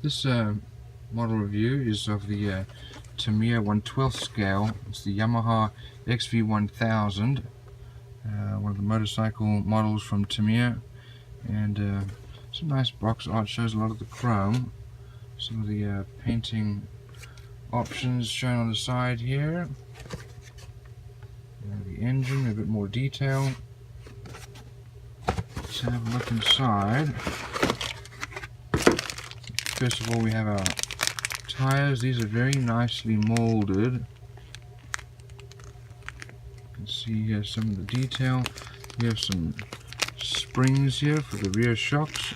This model review is of the Tamiya 1/12 scale. It's the Yamaha XV1000, one of the motorcycle models from Tamiya, and some nice box art. Shows a lot of the chrome, some of the painting options shown on the side here. The engine, a bit more detail. Let's have a look inside. First of all, we have our tires. These are very nicely molded. You can see here some of the detail. We have some springs here for the rear shocks,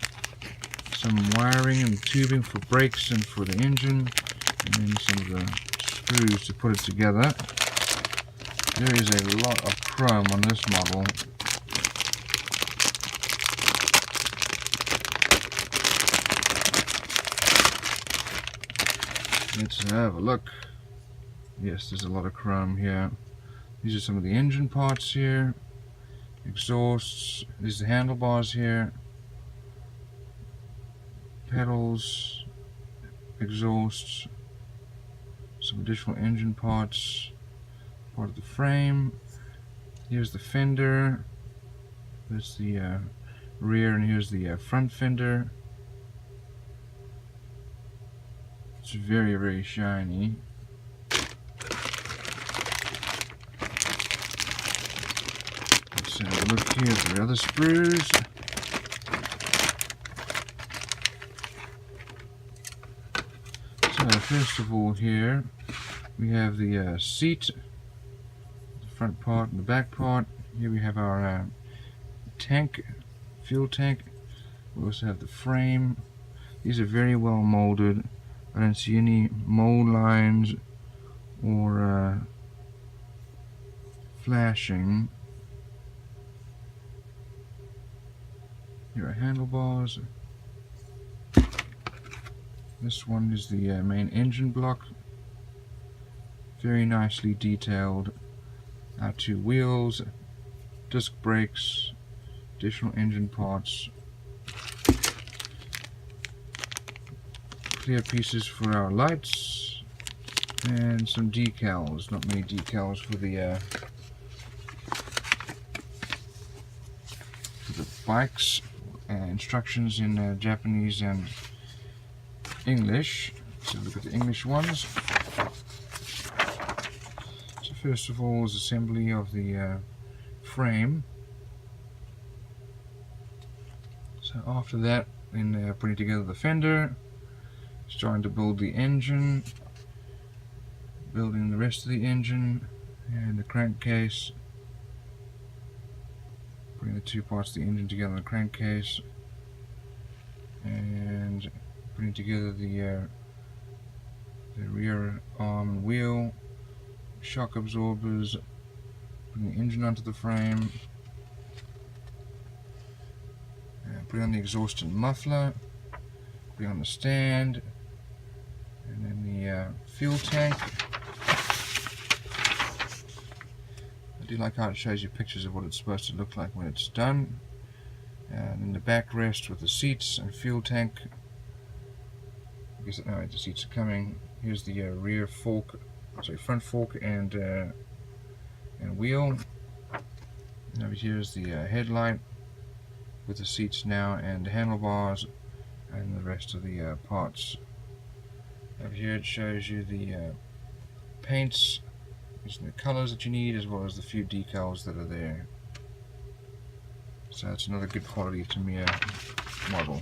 some wiring and tubing for brakes and for the engine, and then some of the screws to put it together. There is a lot of chrome on this model. Let's have a look. Yes, there's a lot of chrome here. These are some of the engine parts here. Exhausts. These are the handlebars here. Pedals. Exhausts. Some additional engine parts. Part of the frame. Here's the fender. There's the rear, and here's the front fender. It's very, very shiny. Let's have a look here at the other screws. So first of all here we have the seat, the front part and the back part. Here we have our tank, fuel tank. We also have the frame. These are very well molded. I don't see any mold lines or flashing. Here are handlebars. This one is the main engine block. Very nicely detailed. Our two wheels, disc brakes, additional engine parts. Clear pieces for our lights, and some decals. Not many decals for the bikes. Instructions in Japanese and English. So look at the English ones. So first of all is assembly of the frame. So after that, then putting together the fender. Starting to build the engine, building the rest of the engine and the crankcase, putting the two parts of the engine together in the crankcase, and putting together the rear arm and wheel, shock absorbers, putting the engine onto the frame, and putting on the exhaust and muffler, putting on the stand, and then the fuel tank. I do like how it shows you pictures of what it's supposed to look like when it's done. And then the backrest with the seats and fuel tank. I guess the seats are coming. Here's the rear fork, sorry, front fork and wheel. And over here is the headlight with the seats now and the handlebars and the rest of the parts. Over here it shows you the paints, using the colors that you need, as well as the few decals that are there. So that's another good quality Tamiya model.